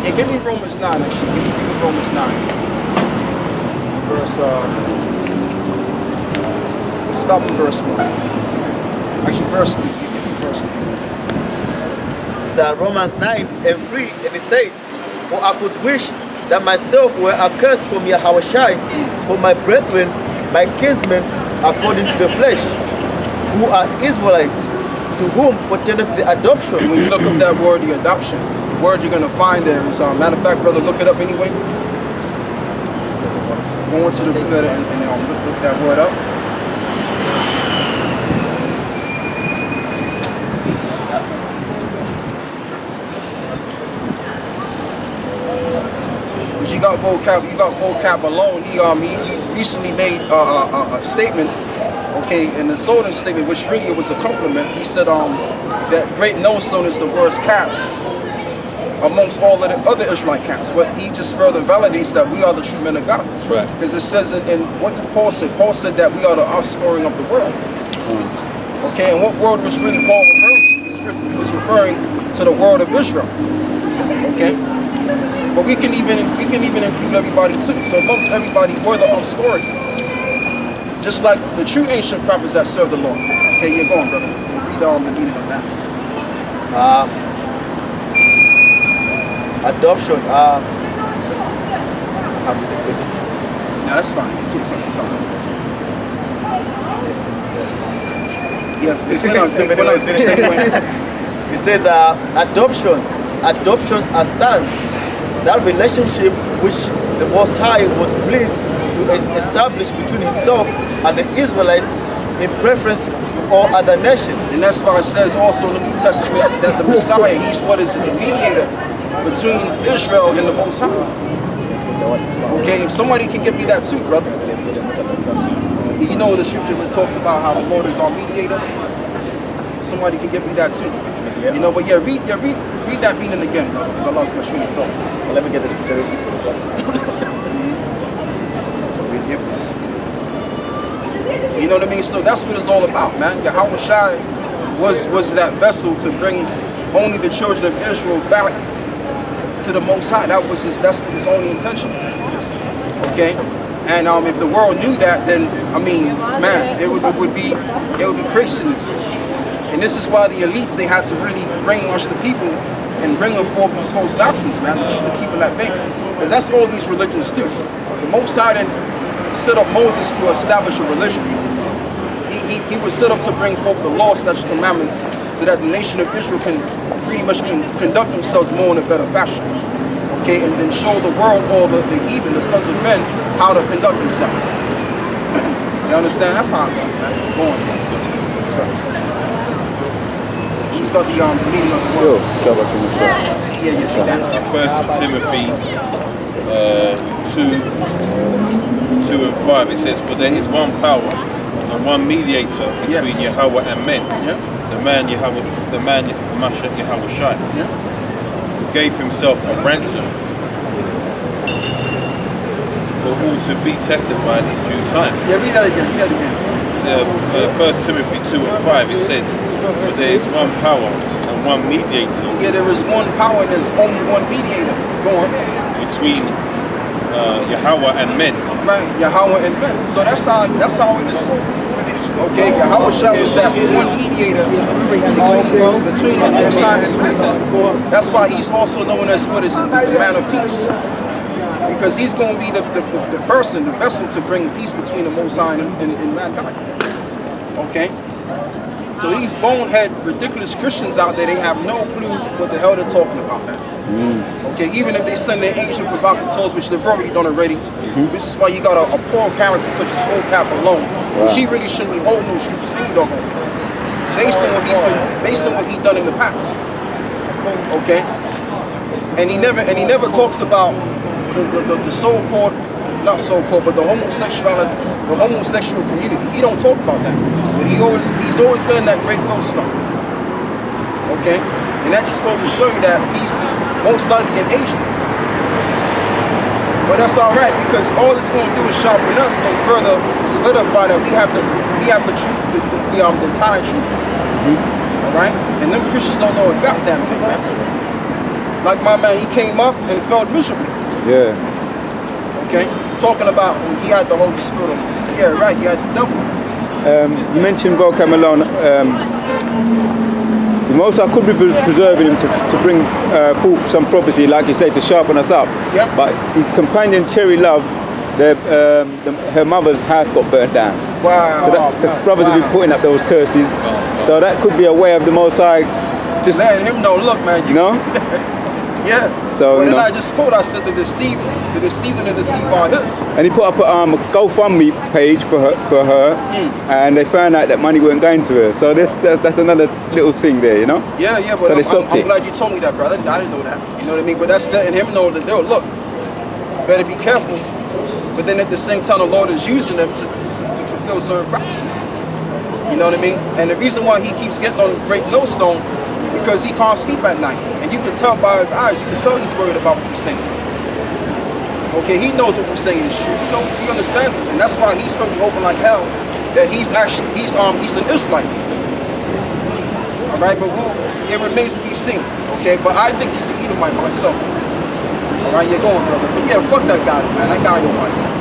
Yeah, give me Romans 9, actually. Give me Romans 9. Verse, stop in verse 1. Actually, verse 3. Give me verse 3. So Romans 9 and 3, and it says, for I could wish that myself were accursed from YAHAWASHI, for my brethren, my kinsmen, according to the flesh, who are Israelites, to whom pertaineth the adoption. And when you look up that word, the adoption, the word you're going to find there is, matter of fact, brother, look it up anyway. Go into the book and look that word up. But you got vocab alone. He recently made a statement. Okay, in the Solon statement, which really was a compliment, he said that great millstone is the worst cap amongst all of the other Israelite caps. But he just further validates that we are the true men of God. That's right. Because it says in what did Paul say? Paul said that we are the offscoring of the world. Okay, and what world was really Paul referring to? He was referring to the world of Israel. Okay, but we can even include everybody too. So amongst everybody, we're the offscoring. Just like the true ancient prophets that serve the Lord. Okay, you're going, brother. Read the meaning of that. Adoption. No, that's fine. Something. Yeah, because we're not It says adoption. Adoption as sons. That relationship which the Most High was pleased to establish between himself and the Israelites in preference to all other nations. And that's why it says also in the New Testament that the Messiah, he's what is it, the mediator between Israel and the Most High. Okay, if somebody can give me that too, brother. You know the scripture that talks about how the Lord is our mediator. Somebody can give me that too. Yeah. You know, but read that meaning again, brother, because I lost my train of thought. Well, let me get the scripture. You know what I mean? So that's what it's all about, man. YAHAWASHI was that vessel to bring only the children of Israel back to the Most High. That's his only intention. Okay? And if the world knew that, then I mean, man, it would be craziness. And this is why the elites, they had to really brainwash the people and bring them forth these false doctrines, man, to keep the people at bay. Because that's all these religions do. The Most High didn't set up Moses to establish a religion. He was set up to bring forth the law, statutes, commandments, so that the nation of Israel can pretty much conduct themselves more in a better fashion. Okay, and then show the world, all the heathen, the sons of men, how to conduct themselves. You understand? That's how it goes, man. Go on. He's got the meaning of the word. Yeah. First Timothy 2 and 5. It says, for there is one power and one mediator between Yahweh and men. Yeah. The man Mashiach YAHAWASHI, who gave himself a ransom for all to be testified in due time. Yeah, read that again. First Timothy 2 and 5, it says, for there is one power and one mediator. Yeah, there is one power and there's only one mediator. Go on. Between Yahweh and men. Right, Yahweh and men. So that's how it is. Okay, YAHAWASHI was that one mediator between the Most High and men. That's why he's also known as what is it, the man of peace. Because he's going to be the person, the vessel to bring peace between the Most High and mankind. Okay? So these bonehead, ridiculous Christians out there, they have no clue what the hell they're talking about, man. Okay, even if they send their Asian provocateurs, which they've already done already, this is why you got a poor character such as Hocap alone. Wow. She really shouldn't be holding those scriptures any doggone way. Based on what he's done in the past. Okay? And he never talks about the so-called, not so-called, but the homosexual community. He don't talk about that. But he's always been in that great millstone. Okay? And that just goes to show you that he's most likely an Asian. But that's all right, because all it's going to do is sharpen us and further solidify that we have the truth, the entire truth. All right? And them Christians don't know a goddamn thing, man. Like my man, he came up and failed miserably. Yeah. Okay? Talking about when he had the Holy Spirit on him. Yeah, right, you had the devil. You mentioned Bro Camelon. The Most High could be preserving him to bring forth some prophecy, like you say, to sharpen us up. Yep. But his companion Cherry Love, her mother's house got burnt down. Wow. So brothers have been putting up those curses. So that could be a way of the Most High just letting him know, look, man, you know. Yeah. So but then you know, I just quote, I said the deceiver and the deceiver are his. and he put up a GoFundMe page for her, and they found out that money weren't going to her. So that's another little thing there, you know. Yeah, but So I'm glad you told me that, brother. I didn't know that. You know what I mean? But that's letting him know that they'll look. Better be careful. But then at the same time, the Lord is using them to fulfill certain prophecies. You know what I mean? And the reason why he keeps getting on Great Millstone, because he can't sleep at night. And you can tell by his eyes, you can tell he's worried about what we're saying. Okay, he knows what we're saying is true. He understands us. And that's why he's probably hoping like hell that he's an Israelite. Alright, but it remains to be seen. Okay, but I think he's an Edomite myself. Alright, you're going, brother. But yeah, fuck that guy, man. That guy don't want it, man.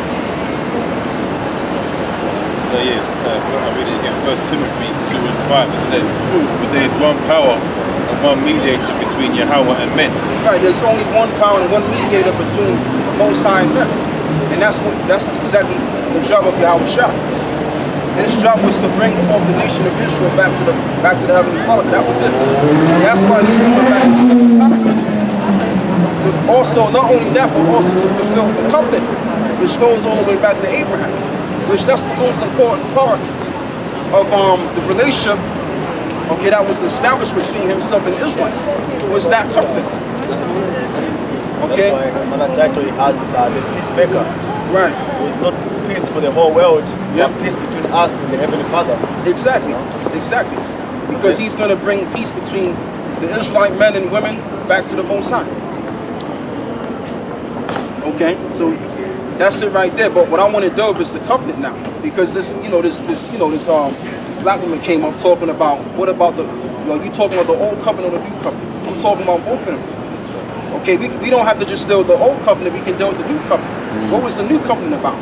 Yes, I read it again. 1 Timothy 2:5. It says, "For there is one power and one mediator between Yahweh and men." Right, there's only one power and one mediator between the Most High and men, and that's exactly the job of YAHAWASHI. His job was to bring forth the nation of Israel back to the Heavenly Father. That was it. And that's why he's coming back the second time. To also, not only that, but also to fulfill the covenant, which goes all the way back to Abraham. Which that's the most important part of the relationship, okay, that was established between himself and the Israelites, was that covenant. Okay? That's why another title he has is that the peacemaker. Right. It's not peace for the whole world, Yep. but peace between us and the Heavenly Father. Exactly. Because he's going to bring peace between the Israelite men and women back to the Most High. Okay? So that's it right there. But what I want to delve is the covenant now, because this black woman came up talking about what about you talking about the old covenant or the new covenant? I'm talking about both of them. Okay, we don't have to just deal with the old covenant. We can deal with the new covenant. What was the new covenant about?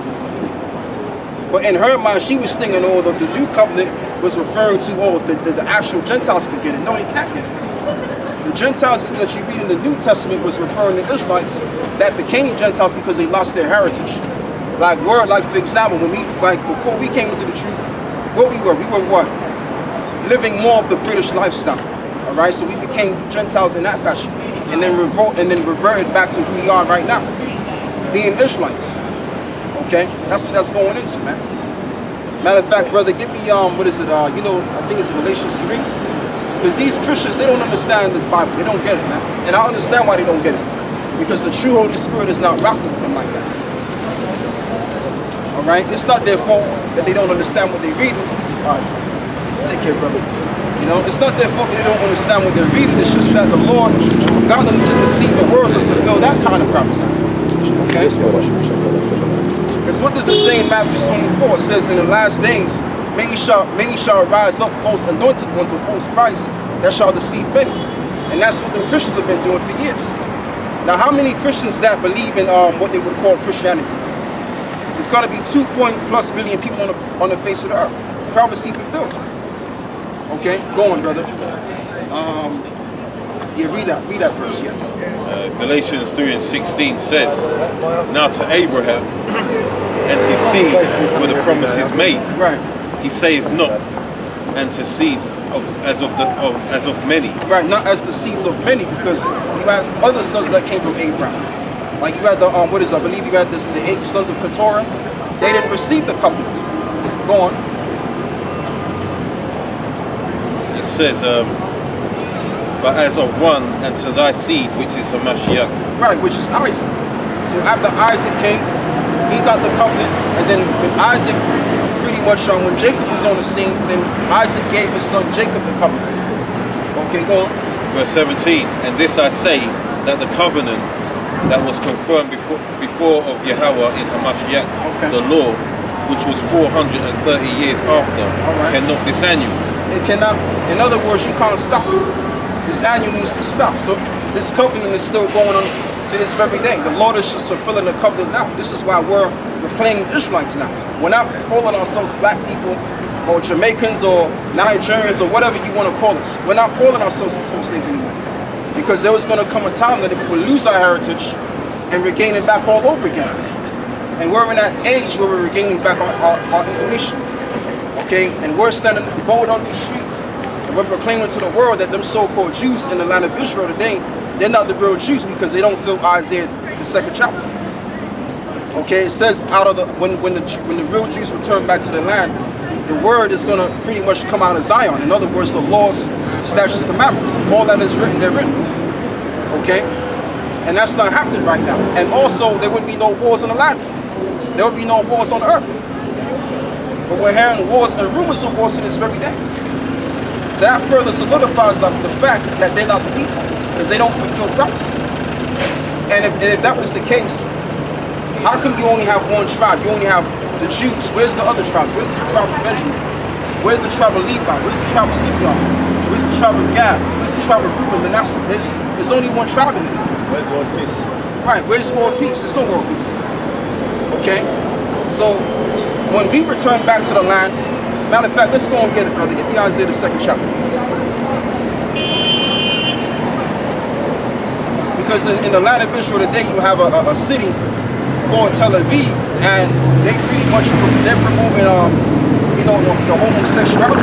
But in her mind, she was thinking, the new covenant was referring to the actual Gentiles can get it. No, they can't get it. The Gentiles that you read in the New Testament was referring to Israelites that became Gentiles because they lost their heritage. Like for example, before we came into the truth, what we were what? Living more of the British lifestyle. Alright, so we became Gentiles in that fashion. And then reverted back to who we are right now. Being Israelites. Okay? That's what that's going into, man. Matter of fact, brother, give me what is it? I think it's Galatians 3. Because these Christians, they don't understand this Bible. They don't get it, man. And I understand why they don't get it. Because the true Holy Spirit is not rocking with them like that. Alright? It's not their fault that they don't understand what they read. Alright. Take care, brother. It's not their fault that they don't understand what they're reading. It's just that the Lord got them to deceive the world to fulfill that kind of prophecy. Okay? Because what does it say in Matthew 24? It says, in the last days, many shall rise up false anointed ones of false Christ that shall deceive many. And that's what the Christians have been doing for years. Now, how many Christians that believe in what they would call Christianity? There's got to be 2+ billion people on the face of the earth. Prophecy fulfilled. Okay, go on, brother. Read that verse, yeah. Galatians 3:16 says, "Now to Abraham and his seed were the promises made. Right. He saved not, and to seeds as of many." Right, not as the seeds of many, because you had other sons that came from Abraham. Like you had I believe you had the 8 sons of Keturah. They didn't receive the covenant. Go on. It says, "But as of one, and to thy seed, which is Hamashiach." Right, which is Isaac. So after Isaac came, he got the covenant, and then when Isaac, pretty much when Jacob was on the scene, then Isaac gave his son Jacob the covenant. Okay, go on. Verse 17, "And this I say, that the covenant that was confirmed before of Yahweh in Hamashiach, the law, which was 430 years after, cannot disannul." It cannot. In other words, you can't stop it. This annual means to stop. So This covenant is still going on to this very day. The Lord is just fulfilling the covenant now. This is why we're proclaiming Israelites now. We're not calling ourselves black people or Jamaicans or Nigerians or whatever you want to call us. We're not calling ourselves these false names anymore. Because there was going to come a time that we will lose our heritage and regain it back all over again. And we're in that age where we're regaining back our information. Okay? And we're standing bold on these streets. And we're proclaiming to the world that them so-called Jews in the land of Israel today, they're not the real Jews because they don't feel Isaiah the 2nd chapter. Okay? It says out of when the real Jews return back to the land, the word is going to pretty much come out of Zion. In other words, the laws, statutes, commandments, all that is written, they're written. Okay? And that's not happening right now. And also, there wouldn't be no wars on the land. There would be no wars on earth. But we're hearing wars and rumors of wars to this very day. So that further solidifies the fact that they're not the people, because they don't fulfill prophecy. And if that was the case, how come you only have one tribe? You only have the Jews. Where's the other tribes? Where's the tribe of Benjamin? Where's the tribe of Levi? Where's the tribe of Simeon? Where's the tribe of Gad? Where's the tribe of Reuben, Manasseh? There's only one tribe in it. Where's world peace? Right, where's world peace? There's no world peace. Okay? So, when we return back to the land, matter of fact, let's go and get it, brother. Get me Isaiah the 2nd chapter. Because in the land of Israel today, you have a city called Tel Aviv, and they pretty much, they're promoting, the homosexuality.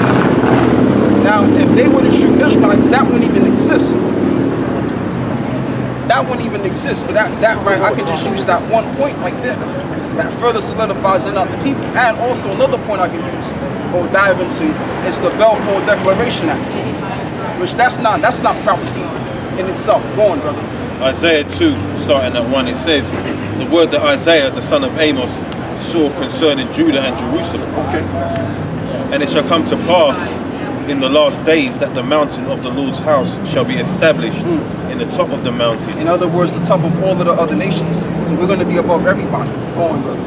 Now, if they were the true Israelites, that wouldn't even exist. That wouldn't even exist. But that right, I could just use that one point right there. That further solidifies they're not the people. And also another point I can use or dive into is the Balfour Declaration Act, which that's not prophecy in itself. Go on, brother. Isaiah 2, starting at 1, it says, the word that Isaiah, the son of Amos, saw concerning Judah and Jerusalem. Okay. And it shall come to pass in the last days that the mountain of the Lord's house shall be established in the top of the mountain. In other words, the top of all of the other nations. So we're going to be above everybody. Go on, brother.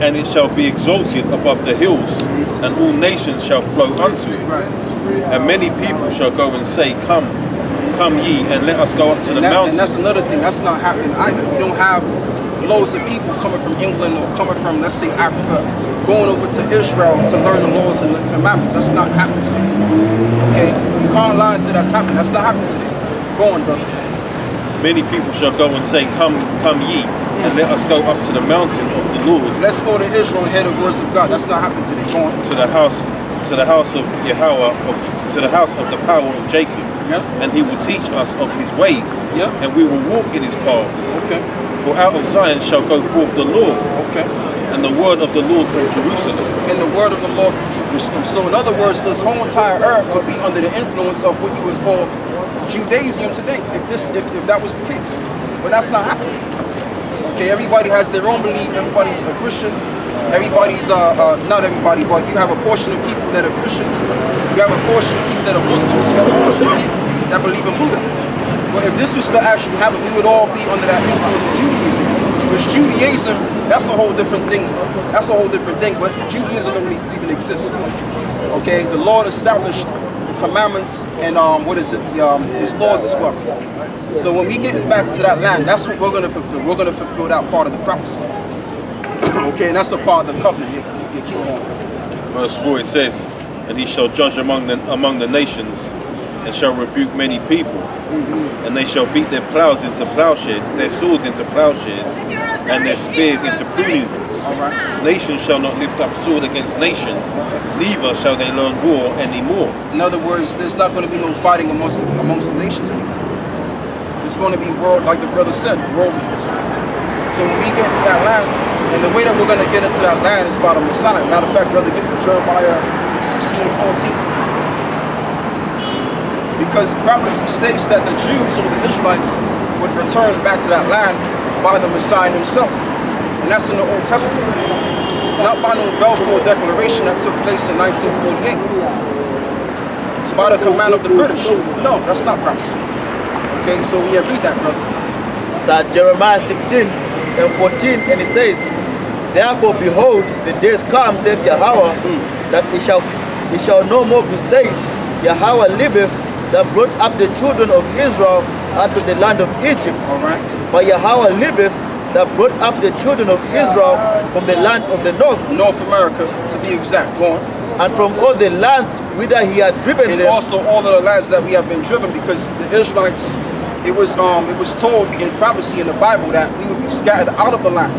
And it shall be exalted above the hills, and all nations shall flow unto it. Right. And many people shall go and say, Come ye, and let us go up to the mountain. And that's another thing. That's not happening either. We don't have loads of people coming from England or coming from, let's say, Africa, going over to Israel to learn the laws and the commandments. That's not happening today. Okay? You can't lie and say that's happening. That's not happening today. Go on, brother. Many people shall go and say, Come ye, and let us go up to the mountain of the Lord. Let's go to Israel and hear the words of God. That's not happening today. Go on. To the house of Yahweh, to the house of the power of Jacob. Yeah. And he will teach us of his ways. Yeah. And we will walk in his paths. Okay. For out of Zion shall go forth the law. Okay. And the word of the Lord from Jerusalem. And the word of the Lord from Jerusalem. So in other words, this whole entire earth would be under the influence of what you would call Judaism today, if that was the case. But that's not happening. Okay, everybody has their own belief. Everybody's a Christian. Everybody's not everybody, but you have a portion of people that are Christians. You have a portion of people that are Muslims. You have a portion of people that believe in Buddha. But if this was to actually happen, we would all be under that influence of Judaism. Which Judaism, that's a whole different thing. That's a whole different thing. But Judaism don't really even exist. Okay, the Lord established the commandments and His laws as well. So when we get back to that land, that's what we're going to fulfill. We're going to fulfill that part of the prophecy. Okay, and that's a part of the covenant. You keep on. Verse 4 it says, And he shall judge among the nations, and shall rebuke many people. And they shall beat their plows into plowshares, their swords into plowshares, and their spears into pruning hooks. Right. Nation shall not lift up sword against nation, neither shall they learn war anymore. In other words, there's not going to be no fighting amongst the nations anymore. It's going to be world, like the brother said, world peace. So when we get into that land, and the way that we're going to get into that land is by the Messiah. Matter of fact, brother, give me Jeremiah 16 and 14. Because prophecy states that the Jews or the Israelites would return back to that land by the Messiah himself. And that's in the Old Testament. Not by no Balfour Declaration that took place in 1948. By the command of the British. No, that's not prophecy. Okay, so we read that, brother. It's at Jeremiah 16 and 14, and it says, Therefore, behold, the days come, saith Yahweh, that it shall no more be said, Yahweh liveth, that brought up the children of Israel out of the land of Egypt. All right. But Yahweh liveth, that brought up the children of Israel from the land of the north, North America, to be exact. Go on. and from all the lands whither he had driven And them. also all of the lands that we have been driven, because the Israelites, it was told in prophecy in the Bible that we would be scattered out of the land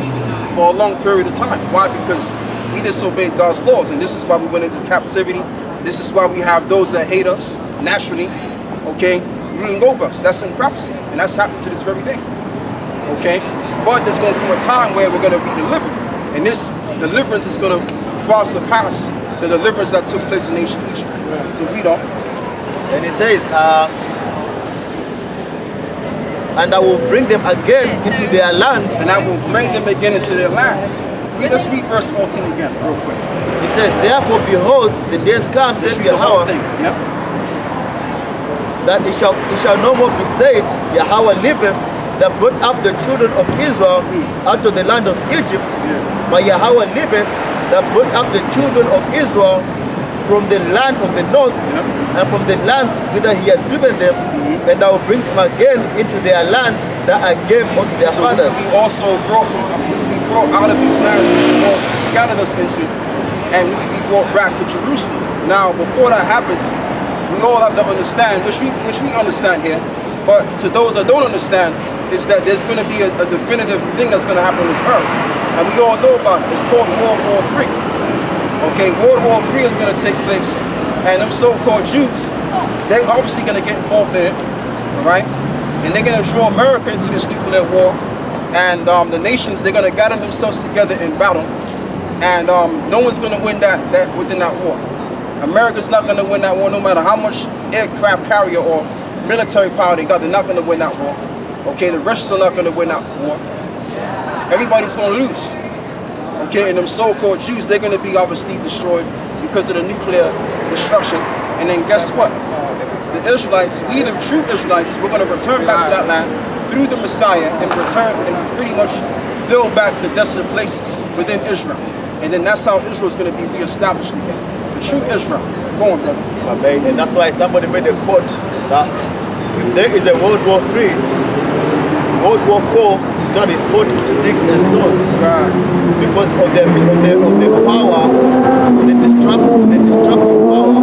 for a long period of time. Why? Because we disobeyed God's laws, and this is why we went into captivity. This is why we have those that hate us naturally, okay, ruling over us. That's in prophecy, and that's happening to this very day, okay? But there's going to come a time where we're going to be delivered, and this deliverance is going to far surpass the deliverance that took place in ancient Egypt. So we don't. And he says, and I will bring them again into their land. And I will bring them again into their land. Let's read verse 14 again, real quick. He says, therefore behold, the days come, Let's says read the whole Yahweh, thing. Yep. that it shall no more be said, Yahweh liveth, that brought up the children of Israel out of the land of Egypt. But Yahweh liveth, that brought up the children of Israel from the land of the north, and from the lands whither he had driven them, and I will bring them again into their land that I gave unto their So fathers. we also brought out of these lands which the Lord scattered us into, and we will be brought back to Jerusalem. Now, before that happens, we all have to understand, which we understand here, but to those that don't understand, is that there's going to be a definitive thing that's going to happen on this earth, and we all know about it. It's called World War III. Okay, World War III is going to take place, and them so-called Jews, they're obviously going to get involved in it, all right? And they're going to draw America into this nuclear war, and the nations, they're going to gather themselves together in battle, and no one's going to win that within that war. America's not going to win that war, no matter how much aircraft carrier or military power they got. They're not going to win that war. Okay, the Russians are not going to win that war. Everybody's going to lose. Okay, and them so-called Jews, they're going to be obviously destroyed because of the nuclear destruction. And then guess what? The Israelites, we the true Israelites, we're going to return back to that land through the Messiah and return and pretty much build back the desolate places within Israel. And then that's how Israel is going to be reestablished again. The true Israel. Go on, brother. Amen. And that's why somebody made a quote that if there is a World War III, World War IV is going to be fought with sticks and stones. Right. Because of the power, the destructive power.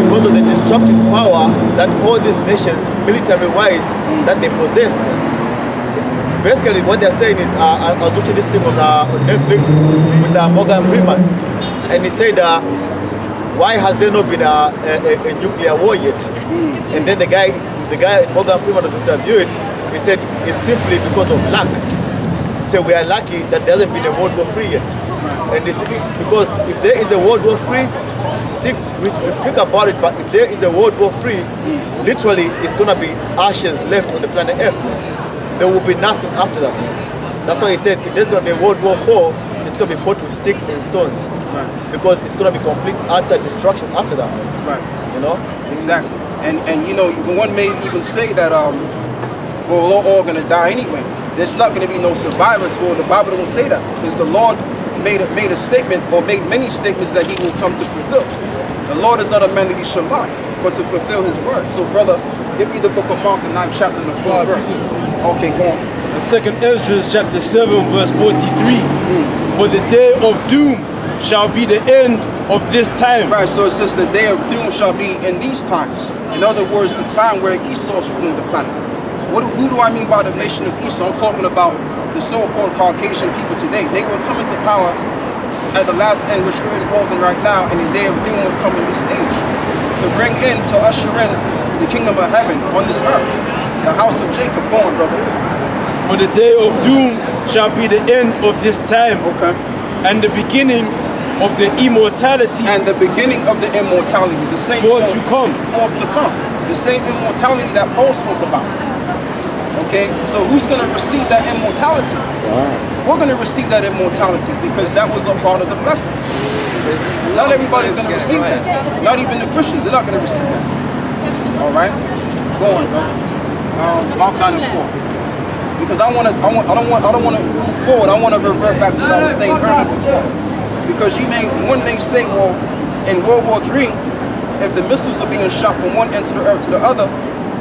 Because of the destructive power that all these nations, military-wise, that they possess. Basically, what they're saying is, I was watching this thing on Netflix with Morgan Freeman, and he said, why has there not been a nuclear war yet? And then the guy Morgan Freeman was interviewed. He said it's simply because of luck. He said we are lucky that there hasn't been a World War III yet. And they say, because if there is a World War III, see, we speak about it, but if there is a World War III, literally it's gonna be ashes left on the planet Earth. There will be nothing after that. That's why he says if there's gonna be a World War IV, it's gonna be fought with sticks and stones. Right. Because it's gonna be complete utter destruction after that. Right. You know? Exactly. And you know, one may even say that we're all going to die anyway. There's not going to be no survivors. Well, the Bible don't say that, because the Lord made a statement, or made many statements, that he will come to fulfill. The Lord is not a man that he shall lie, but to fulfill his word. So, brother, give me the book of Mark, the 9th chapter, the 4th verse. Okay, go on. The 2nd Ezra chapter 7 verse 43. For the day of doom shall be the end of this time. Right, so it says the day of doom shall be in these times. In other words, the time where Esau's ruling the planet. Who do I mean by the nation of Esau? I'm talking about the so-called Caucasian people today. They will come into power at the last end, which we're involved in right now, and the day of doom will come in this age to usher in the kingdom of heaven on this earth. The house of Jacob. Go on, brother. For the day of doom shall be the end of this time. Okay. And the beginning of the immortality. And the beginning of the immortality. The same Forth to come. Forth to come. The same immortality that Paul spoke about. Okay, so who's going to receive that immortality? We're going to receive that immortality, because that was a part of the blessing. Not everybody's going to receive that. Not even the Christians are not going to receive that. All right, go on, bro. Mark 9 and 4. Because I don't want to move forward. I want to revert back to what I was saying earlier before. Because one may say, well, in World War III, if the missiles are being shot from one end of the earth to the other,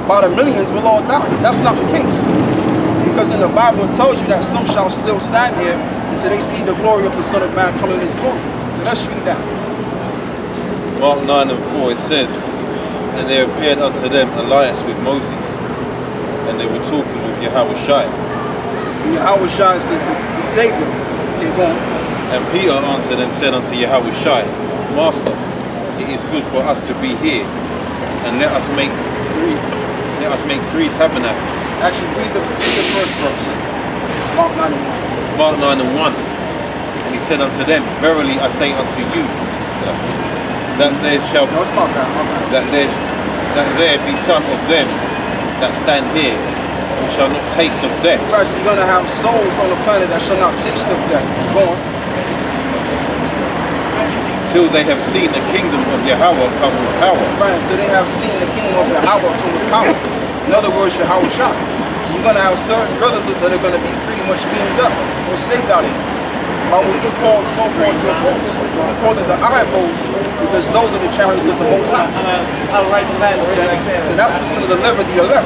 by the millions will all die. That's not the case. Because in the Bible it tells you that some shall still stand here until they see the glory of the Son of Man coming in his glory. So let's read that. Mark 9:4, it says, and there appeared unto them Elias with Moses, and they were talking with YAHAWASHI. And YAHAWASHI is the Savior. Okay, go on. And Peter answered and said unto YAHAWASHI, Master, it is good for us to be here, and let us make three tabernacles. Actually, read the first verse. Mark 9:1. Mark 9:1. And he said unto them, Verily I say unto you, sir, that there shall No, it's not bad, not bad. that there be some of them that stand here who shall not taste of death. First, you're going to have souls on the planet that shall not taste of death. Go on. Till they have seen the kingdom of Yahweh come with power. Right, so they have seen the kingdom of Yahweh come with power. In other words, YAHAWASHI. So you're going to have certain brothers that are going to be pretty much beamed up or saved out here. By what you call so-called your folks. We call it the iron folks because those are the chariots of the Most High. Okay? So that's what's going to deliver the elect.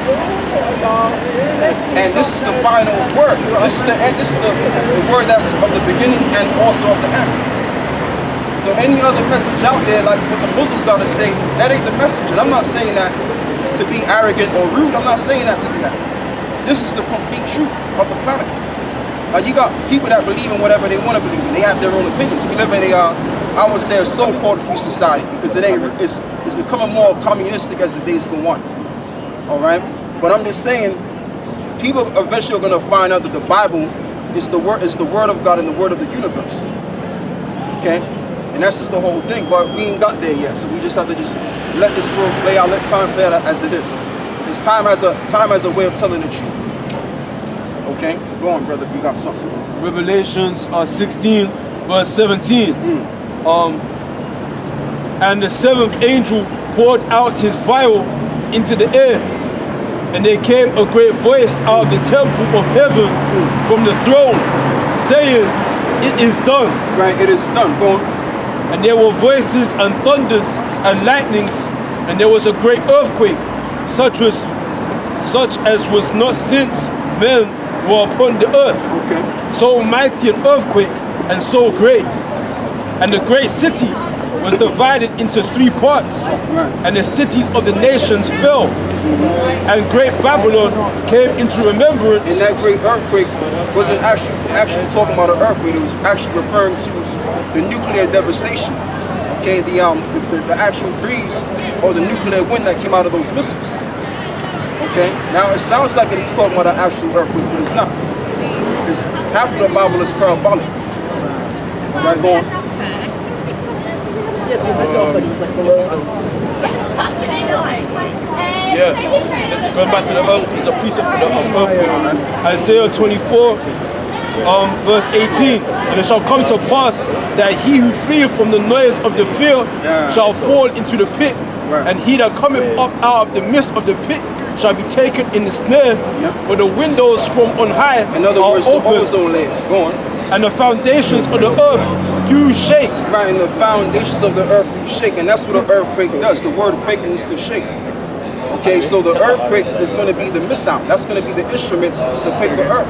And this is the final word. This is the end. This is the word that's of the beginning and also of the end. So any other message out there, like what the Muslims got to say, that ain't the message. And I'm not saying that to be arrogant or rude. I'm not saying that to do that. This is the complete truth of the planet. You got people that believe in whatever they want to believe in. They have their own opinions. We live in I would say, a so-called free society because it's becoming more communistic as the days go on. All right, but I'm just saying, people eventually are going to find out that the Bible is the word of God and the word of the universe. Okay, and that's just the whole thing. But we ain't got there yet, so we just have to just let this world play out, let time play out as it is. Because time has a way of telling the truth. Okay, go on, brother, if you got something. Revelations 16, verse 17. And the seventh angel poured out his vial into the air, and there came a great voice out of the temple of heaven from the throne, saying, It is done. Right, it is done. Go on. And there were voices and thunders and lightnings, and there was a great earthquake, such as was not since men were upon the earth. Okay. So mighty an earthquake and so great. And the great city was divided into 3 parts. Right. And the cities of the nations fell. And great Babylon came into remembrance. And that great earthquake wasn't actually talking about an earthquake. It was actually referring to the nuclear devastation. Okay, the actual breeze or the nuclear wind that came out of those missiles. Okay, now it sounds like it's talking about an actual earthquake, but it's not. Because half of the Bible is parabolic. All right, go on. Yeah, going back to the earthquake, it's a precept for the earthquake. Isaiah 24, verse 18. And it shall come to pass that he who fleeth from the noise of the field shall fall into the pit, and he that cometh up out of the midst of the pit shall be taken in the snare, for the windows from on high In other words, are open, the ozone layer. Go on. and the foundations of the earth do shake. Right, and the foundations of the earth do shake, and that's what an earthquake does. The word quake means to shake. Okay, so the earthquake is going to be the missile. That's going to be the instrument to quake the earth.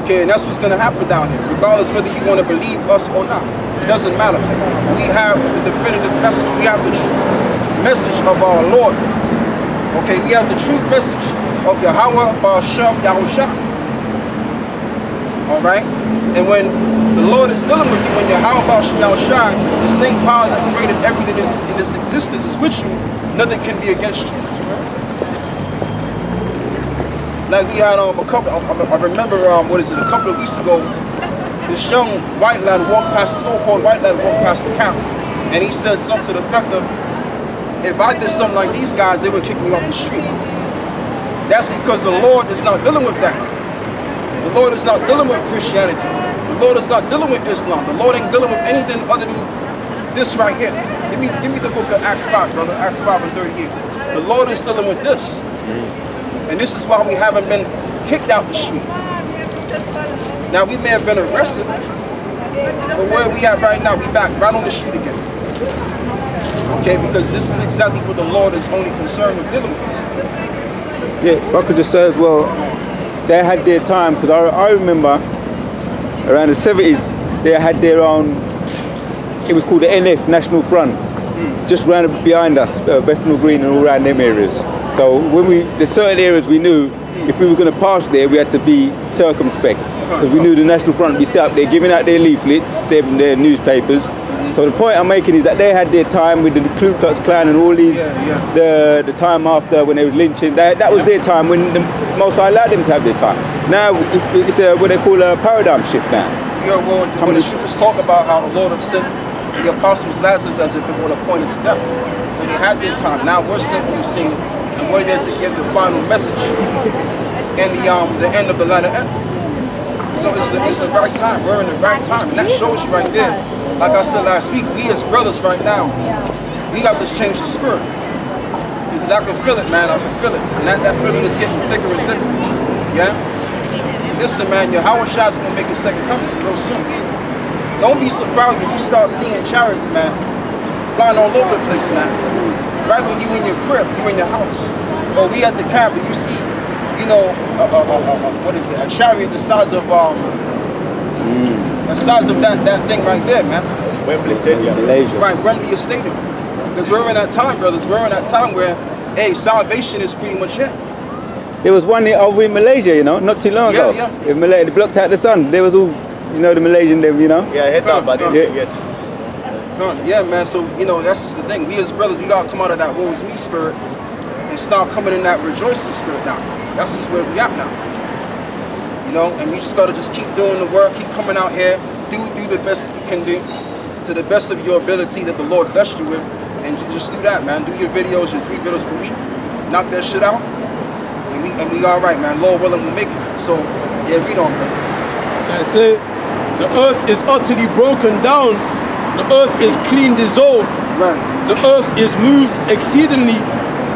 Okay, and that's what's going to happen down here, regardless whether you want to believe us or not. It doesn't matter. We have the definitive message. We have the true message of our Lord. Okay, we have the true message of Yahweh, Ba'ashem, Yahushua. All right? And when the Lord is dealing with you, when Yahweh, Ba'ashem, Yahushua, the same power that created everything in this existence is with you, nothing can be against you. Like we had a couple, I remember, a couple of weeks ago, this young white lad walked past, so-called white lad walked past the camp, and he said something to the effect of, if I did something like these guys, they would kick me off the street. That's because the Lord is not dealing with that. The Lord is not dealing with Christianity. The Lord is not dealing with Islam. The Lord ain't dealing with anything other than this right here. Give me the book of Acts 5, brother. Acts 5 and 38. The Lord is dealing with this. And this is why we haven't been kicked out the street. Now, we may have been arrested, But where we at right now, we back right on the street again. Okay, because this is exactly what the Lord is only concerned with dealing with. Yeah, if I could just say as well, they had their time, because I remember around the 70s, they had their own, it was called the NF, National Front, just ran behind us, Bethnal Green and all around them areas. So when there's certain areas we knew, if we were going to pass there, we had to be circumspect, because we knew the National Front would be set up there, giving out their leaflets, their newspapers. So the point I'm making is that they had their time with the Ku Klux Klan and all these, the time after when they was lynching, that was their time when the Most High allowed them to have their time. Now it's what they call a paradigm shift now. Yeah, well, when the scriptures talk about how the Lord have sent the apostles Lazarus as if it would have pointed to death. So they had their time. Now we're simply seeing, and we're there to give the final message and the end of the latter end. So it's the right time. We're in the right time, and that shows you right there. Like I said last week, we as brothers right now, we got this change of spirit. Because I can feel it, man, I can feel it. And that feeling is getting thicker and thicker. Yeah? Listen, man, YAHAWASHI is going to make a second coming real soon. Don't be surprised when you start seeing chariots, man, flying all over the place, man. Right when you in your crib, you in your house. Or we at the cabin, you see, you know, what is it, a chariot the size of, the size of that thing right there, man. Wembley Stadium. Right, Wembley Stadium. Because we're in that time, brothers. We're in that time where, hey, salvation is pretty much it. There was one over in Malaysia, you know, not too long ago. In Malaysia, they blocked out the sun. There was all, you know, the Malaysian, them, you know. Yeah, head down, but yet. Yeah, man. So you know, that's just the thing. We as brothers, we gotta come out of that woe is me spirit and start coming in that rejoicing spirit now. That's just where we at now. You know, and we just gotta just keep doing the work, keep coming out here, do the best that you can do, to the best of your ability that the Lord blessed you with, and just do that, man. Do your videos, your 3 videos per week, knock that shit out, and we all right, man. Lord willing, we'll make it. So yeah, read on, man. I say, the earth is utterly broken down. The earth is clean dissolved. Right. The earth is moved exceedingly.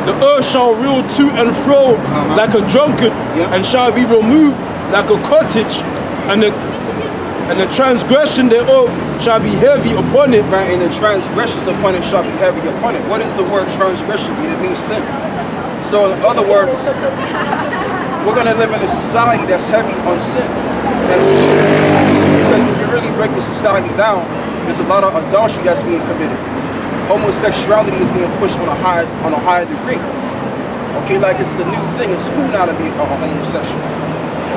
The earth shall reel to and fro like a drunkard, and shall be removed like a cottage, and the transgression thereof shall be heavy upon it. Right, and the transgressions upon it shall be heavy upon it. What is the word transgression? It means sin. So in other words, we're going to live in a society that's heavy on sin. Because when you really break the society down, there's a lot of adultery that's being committed. Homosexuality is being pushed on a higher degree. Okay, like it's the new thing. It's cool now to be a homosexual.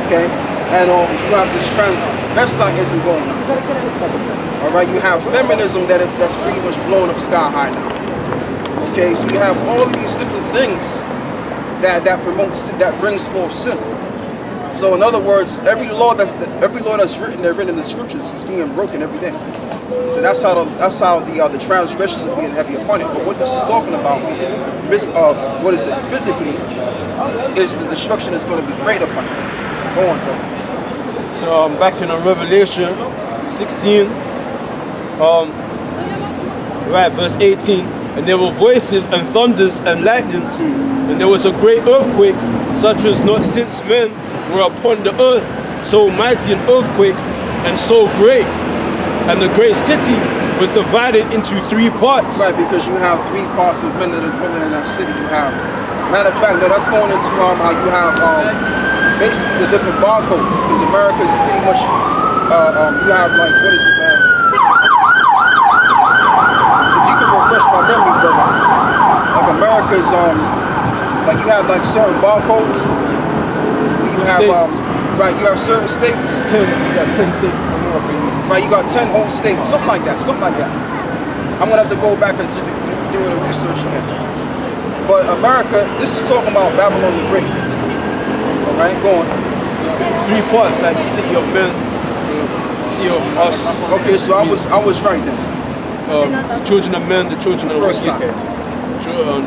Okay, and you have this transvestitism going on. All right, you have feminism that's pretty much blowing up sky high now. Okay, so you have all of these different things that promotes, that brings forth sin. So in other words, every law that's written in the scriptures is being broken every day. So that's how the transgressions are being heavy upon it. But what this is talking about, what is it, physically, is the destruction is going to be great upon it. Go on, brother. So back in Revelation 16, right, verse 18. And there were voices and thunders and lightnings, and there was a great earthquake, such as not since men were upon the earth, so mighty an earthquake and so great. And the great city was divided into 3 parts. Right, because you have 3 parts of men that are dwelling in that city. You have, matter of fact, no, that's going into how you have basically the different barcodes, because America is pretty much, you have like, what is it, man? If you could refresh my memory, brother, like America's, like you have like certain barcodes, you have, right, you have certain states. You got 10 states. Right, you got 10 whole states, something like that. I'm gonna have to go back into doing the research again. But America, this is talking about Babylon the Great. All right, go on. 3 parts, like the city of men, the city of us. Okay, so I was right then. The children of men, the children of the First wicked,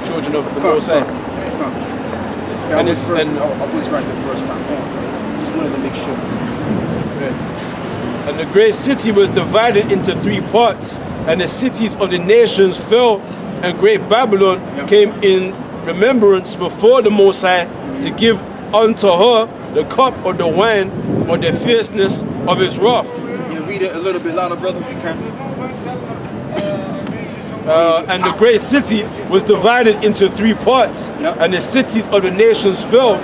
children of the Most High. Yeah, I was right the first time. Go on. Just wanted to make sure. And the great city was divided into 3 parts, and the cities of the nations fell, and great Babylon came in remembrance before the Most High to give unto her the cup of the wine of the fierceness of his wrath. Yeah, read it a little bit louder, brother, if you can. And the great city was divided into 3 parts, Yep. and the cities of the nations fell,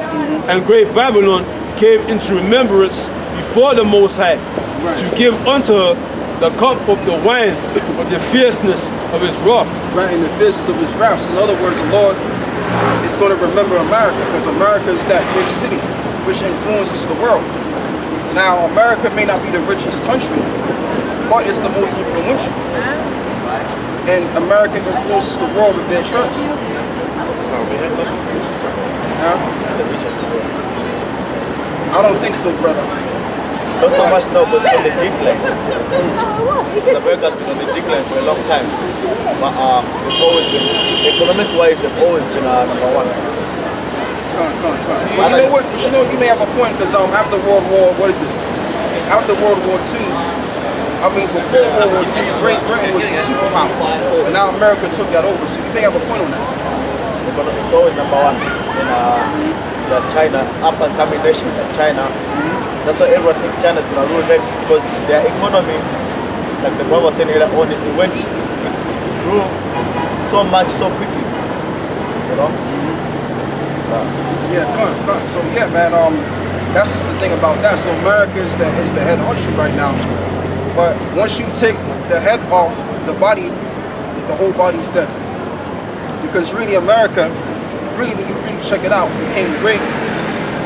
and great Babylon came into remembrance before the Most High, Right. to give unto her the cup of the wine of the fierceness of his wrath. Right, in the fierceness of his wrath. So in other words, the Lord is going to remember America, because America is that great city which influences the world. Now, America may not be the richest country, but it's the most influential. And America influences the world with their trust. Yeah? I don't think so, brother. Not so much now, but it's on the decline. America's been on the decline for a long time. But they've always been, economic-wise, they've always been number 1. Well, you know what? But you know, you may have a point, because after World War, what is it? After World War II, I mean, before World War II, Great Britain was the superpower, and now America took that over. So you may have a point on that. Economic's always number 1 in the China, up-and-coming nation like China. That's why everyone thinks China's going to rule next, because their economy, like the brother was saying earlier on, it grew so much so quickly. You know? Yeah, so yeah, man, that's just the thing about that. So America is the head honcho right now. But once you take the head off the body, the whole body's dead. Because really America, really when you really check it out, became great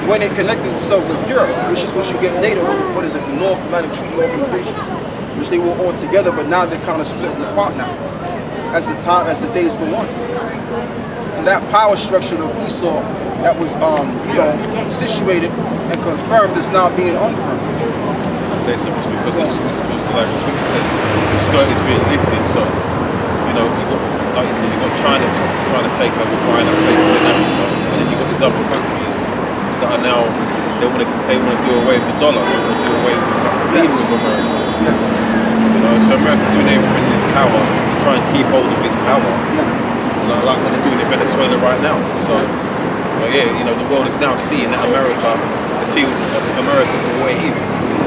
when it connected itself with Europe, which is what you get later with, what is it, the North Atlantic Treaty Organization, which they were all together, but now they're kind of splitting apart now, as the days go on. So that power structure of Esau that was, situated and confirmed is now being unfirmed. I say so because this like the skirt is being lifted, so you know, you got, like you said, you got China trying to take over buying up places in Africa, and then you got these other countries that are now they want to do away with the dollar, they want to do away with dealing with America. Yeah. You know, so America's doing everything in its power to try and keep hold of its power. Yeah. Like what they're doing in Venezuela right now. So, but yeah, you know, the world is now seeing that America for what it is.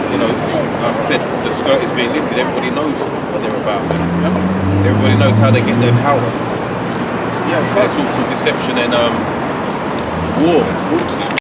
You know, like I said, the skirt is being lifted. Everybody knows what they're about. Yeah. Everybody knows how they get their power. Yeah, It's all through deception and war, cruelty.